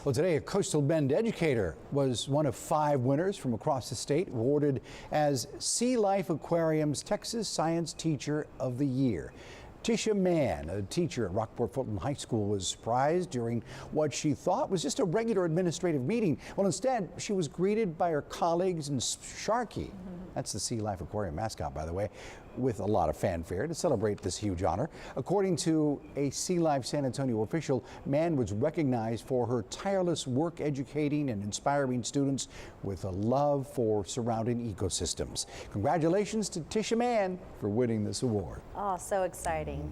Well, today, a Coastal Bend educator was one of 5 winners from across the state, awarded as Sea Life Aquarium's Texas Science Teacher of the Year. Tisha Mann, a teacher at Rockport-Fulton High School, was surprised during what she thought was just a regular administrative meeting. Well, instead, she was greeted by her colleagues and Sharky, that's the Sea Life Aquarium mascot, by the way, with a lot of fanfare to celebrate this huge honor. According to a Sea Life San Antonio official, Mann was recognized for her tireless work educating and inspiring students with a love for surrounding ecosystems. Congratulations to Tisha Mann for winning this award. Oh, so exciting.